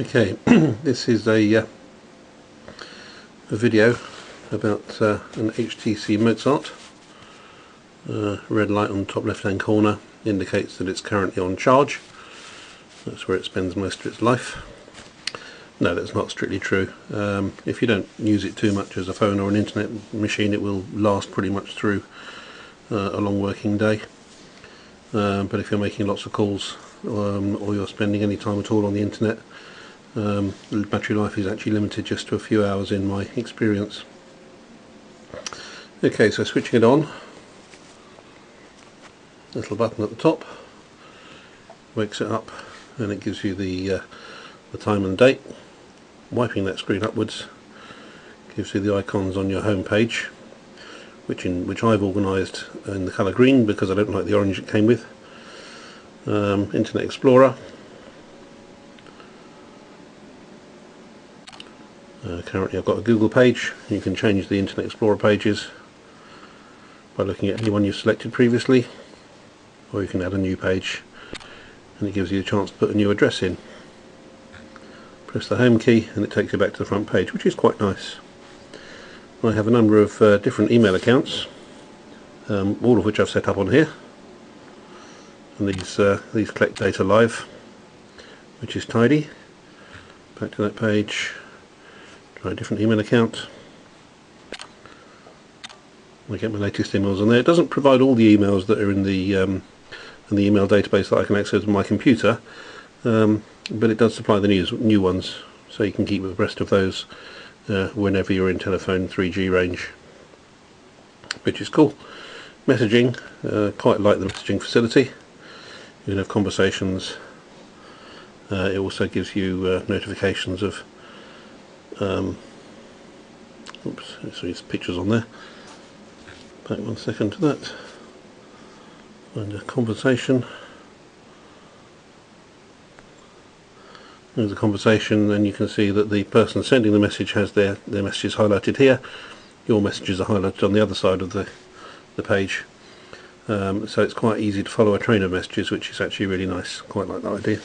Okay, this is a video about an HTC Mozart. Red light on the top left hand corner indicates that it's currently on charge. That's where it spends most of its life. No, that's not strictly true. If you don't use it too much as a phone or an internet machine, it will last pretty much through a long working day. But if you're making lots of calls or you're spending any time at all on the internet, the battery life is actually limited just to a few hours in my experience. Okay, so switching it on, little button at the top wakes it up and it gives you the time and date. Wiping that screen upwards gives you the icons on your home page, which I've organised in the colour green because I don't like the orange it came with. Internet Explorer. Currently I've got a Google page. You can change the Internet Explorer pages by looking at any one you've selected previously, or you can add a new page and it gives you a chance to put a new address in. Press the home key and it takes you back to the front page, which is quite nice. I have a number of different email accounts, all of which I've set up on here, and these collect data live, which is tidy. Back to that page. Try a different email account. I get my latest emails on there. It doesn't provide all the emails that are in the email database that I can access on my computer, but it does supply the new ones, so you can keep abreast of those whenever you're in telephone 3G range, which is cool. Messaging, quite like the messaging facility. You can have conversations. It also gives you notifications of oops, sorry, there's pictures on there. Back 1 second to that. Find a conversation. There's a conversation, and you can see that the person sending the message has their messages highlighted here. Your messages are highlighted on the other side of the page. So it's quite easy to follow a train of messages, which is actually really nice. Quite like that idea.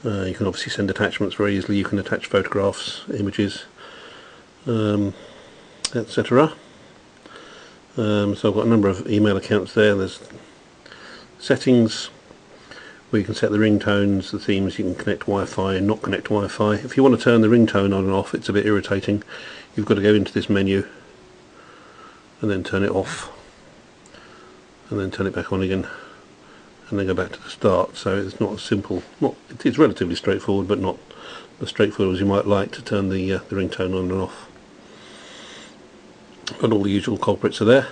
You can obviously send attachments very easily. You can attach photographs, images, etc. So I've got a number of email accounts there. There's settings where you can set the ringtones, the themes. You can connect Wi-Fi and not connect Wi-Fi. If you want to turn the ringtone on and off, it's a bit irritating. You've got to go into this menu and then turn it off and then turn it back on again and then go back to the start. So it's not as simple. It is relatively straightforward, but not as straightforward as you might like to turn the ringtone on and off. But all the usual culprits are there.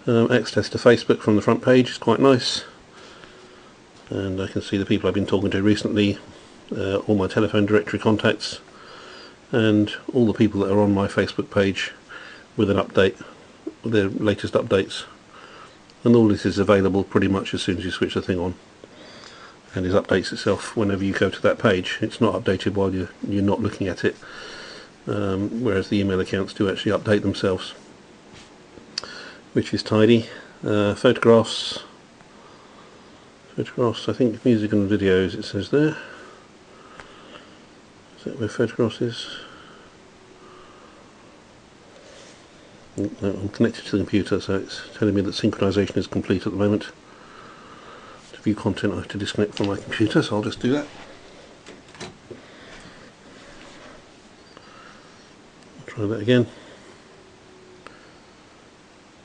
Access to Facebook from the front page is quite nice, and I can see the people I've been talking to recently, all my telephone directory contacts, and all the people that are on my Facebook page with an update, with their latest updates. And all this is available pretty much as soon as you switch the thing on, and it updates itself whenever you go to that page. It's not updated while you're not looking at it, whereas the email accounts do actually update themselves, which is tidy. Photographs, I think music and videos it says there. Is that where photographs is? No, I'm connected to the computer, so it's telling me that synchronization is complete at the moment. To view content I have to disconnect from my computer, so I'll just do that. Try that again.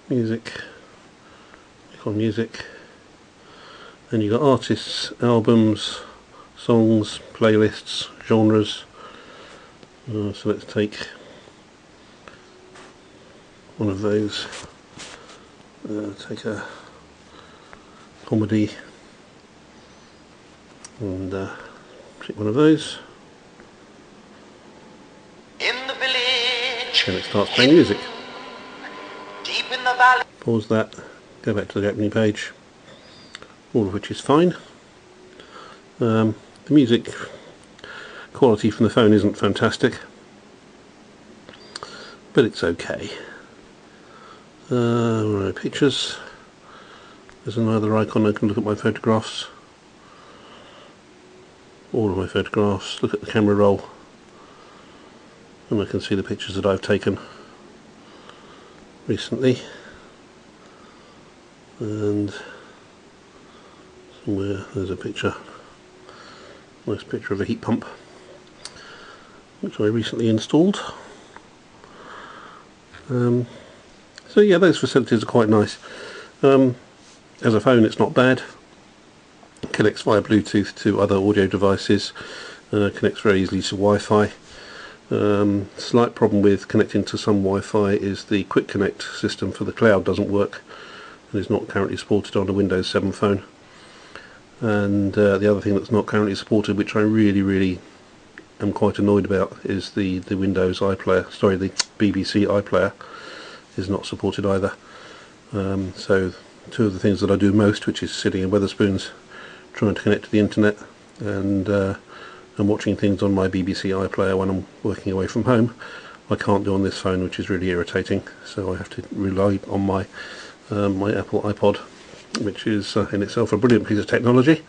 Music, click on music, and you've got artists, albums, songs, playlists, genres. So let's take one of those. Take a comedy and pick one of those. In the village, and it starts playing music. deep in the valley. Pause that, go back to the opening page, all of which is fine. The music quality from the phone isn't fantastic, but it's okay. Pictures. There's another icon. I can look at my photographs. all of my photographs, look at the camera roll, and I can see the pictures that I've taken recently. And somewhere there's a picture, nice picture of a heat pump which I recently installed. So yeah, those facilities are quite nice. As a phone it's not bad. It connects via Bluetooth to other audio devices, connects very easily to Wi-Fi. Slight problem with connecting to some Wi-Fi is the Quick Connect system for the cloud doesn't work and is not currently supported on a Windows 7 phone. And the other thing that's not currently supported, which I really am quite annoyed about, is the Windows iPlayer, sorry, the BBC iPlayer is not supported either. So two of the things that I do most, which is sitting in Wetherspoons trying to connect to the internet and watching things on my BBC iPlayer when I'm working away from home, I can't do on this phone, which is really irritating. So I have to rely on my my Apple iPod, which is in itself a brilliant piece of technology.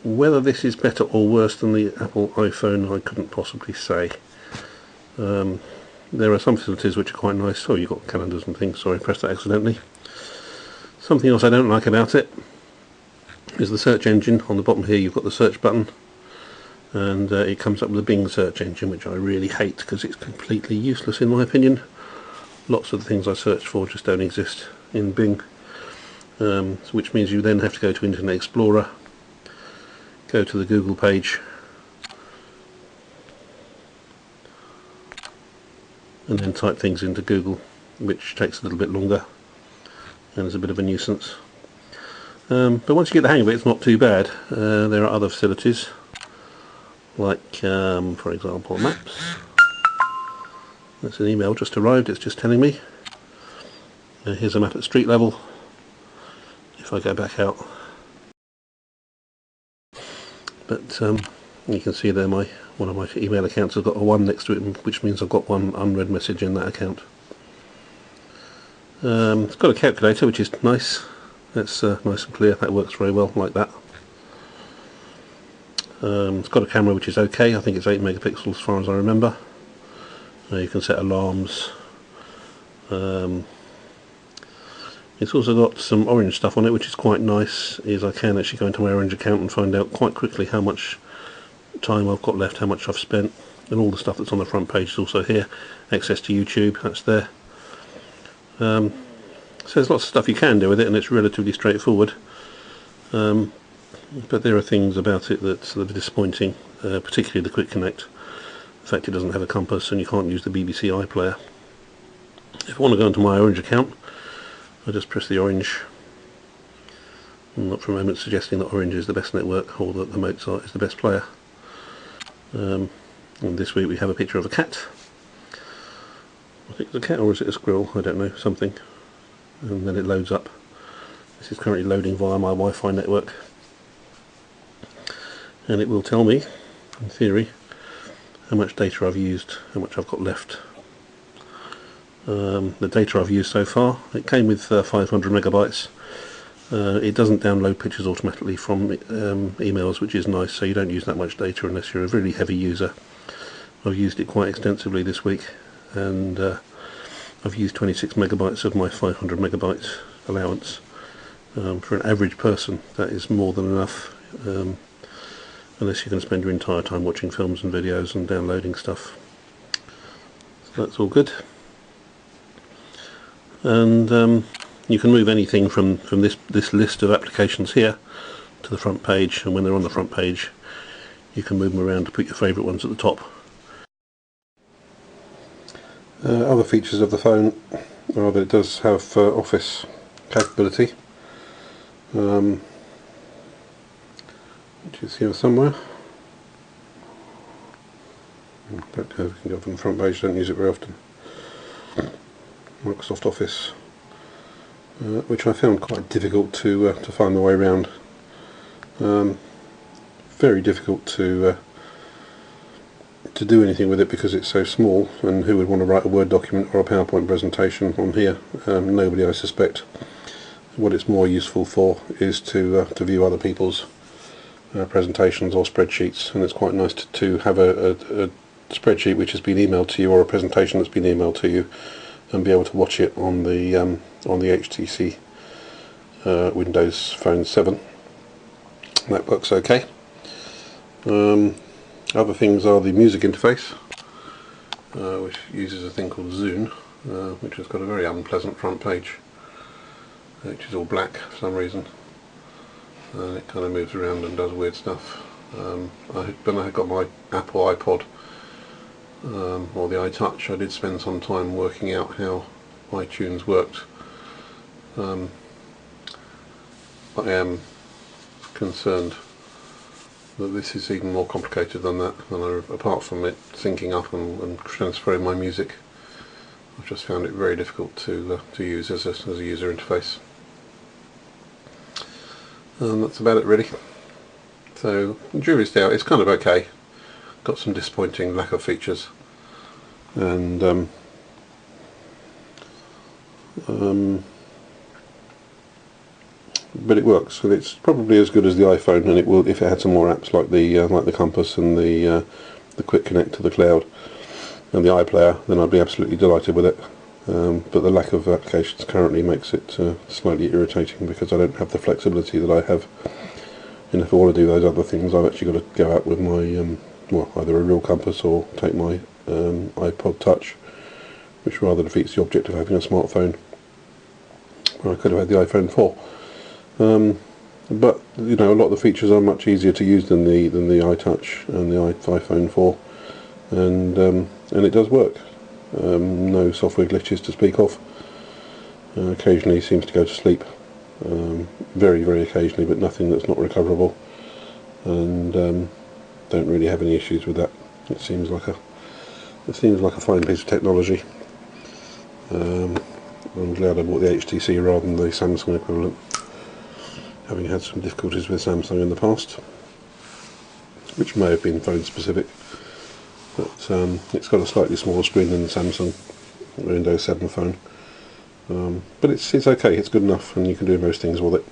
Whether this is better or worse than the Apple iPhone, I couldn't possibly say. There are some facilities which are quite nice. Oh, you've got calendars and things. Sorry, I pressed that accidentally. Something else I don't like about it is the search engine. On the bottom here you've got the search button, and it comes up with the Bing search engine, which I really hate because it's completely useless in my opinion. Lots of the things I search for just don't exist in Bing, which means you then have to go to Internet Explorer, go to the Google page, and then type things into Google, which takes a little bit longer and is a bit of a nuisance. But once you get the hang of it, it's not too bad. There are other facilities, like for example Maps. That's an email just arrived, it's just telling me. Here's a map at street level. If I go back out, but you can see there one of my email accounts has got a 1 next to it, which means I've got one unread message in that account. It's got a calculator, which is nice. That's nice and clear. That works very well like that. It's got a camera which is okay. I think it's 8 megapixels as far as I remember. You can set alarms. It's also got some Orange stuff on it, which is quite nice. I can actually go into my Orange account and find out quite quickly how much time I've got left, how much I've spent, and all the stuff that's on the front page is also here. Access to YouTube, that's there. So there's lots of stuff you can do with it, and it's relatively straightforward. But there are things about it that are disappointing, particularly the Quick Connect. The fact it doesn't have a compass and you can't use the BBC iPlayer. If I want to go into my Orange account, I just press the Orange. I'm not for a moment suggesting that Orange is the best network or that the Mozart is the best player. And this week we have a picture of a cat. I think it's a cat, or is it a squirrel? I don't know, something. And then it loads up. This is currently loading via my Wi-Fi network. And it will tell me, in theory, how much data I've used, how much I've got left. The data I've used so far, it came with 500 megabytes. It doesn't download pictures automatically from emails, which is nice, so you don't use that much data unless you're a really heavy user. I've used it quite extensively this week, and I've used 26 megabytes of my 500 megabytes allowance. For an average person, that is more than enough, unless you can spend your entire time watching films and videos and downloading stuff. So that's all good. And you can move anything from this list of applications here to the front page, and when they're on the front page you can move them around to put your favourite ones at the top. Other features of the phone are that it does have Office capability, which is here somewhere. Don't know if you can go from the front page, don't use it very often. Microsoft Office, which I found quite difficult to find my way around. Very difficult to do anything with it because it's so small, and who would want to write a Word document or a PowerPoint presentation on here? Nobody, I suspect. What it's more useful for is to view other people's presentations or spreadsheets, and it's quite nice to have a spreadsheet which has been emailed to you, or a presentation that's been emailed to you, and be able to watch it on the HTC Windows Phone 7. That works okay. Other things are the music interface, which uses a thing called Zune, which has got a very unpleasant front page, which is all black for some reason, and it kind of moves around and does weird stuff. When I got my Apple iPod, or the iTouch, I did spend some time working out how iTunes worked. I am concerned that this is even more complicated than that, apart from it syncing up and transferring my music. I've just found it very difficult to use as a user interface. That's about it really. So jury's still out. It's kind of okay. Got some disappointing lack of features, and but it works, and it's probably as good as the iPhone, and it will if it had some more apps like the compass and the quick connect to the cloud and the iPlayer, then I'd be absolutely delighted with it. But the lack of applications currently makes it slightly irritating, because I don't have the flexibility that I have. And if I want to do those other things, I've actually got to go out with my well, either a real compass or take my iPod Touch, which rather defeats the object of having a smartphone, where I could have had the iPhone 4. But you know, a lot of the features are much easier to use than the iTouch and the iPhone 4, and it does work. No software glitches to speak of. Occasionally seems to go to sleep, very occasionally, but nothing that's not recoverable, and don't really have any issues with that. It seems like a fine piece of technology. I'm glad I bought the HTC rather than the Samsung equivalent, having had some difficulties with Samsung in the past, which may have been phone specific, but it's got a slightly smaller screen than the Samsung Windows 7 phone, but it's okay, it's good enough, and you can do most things with it.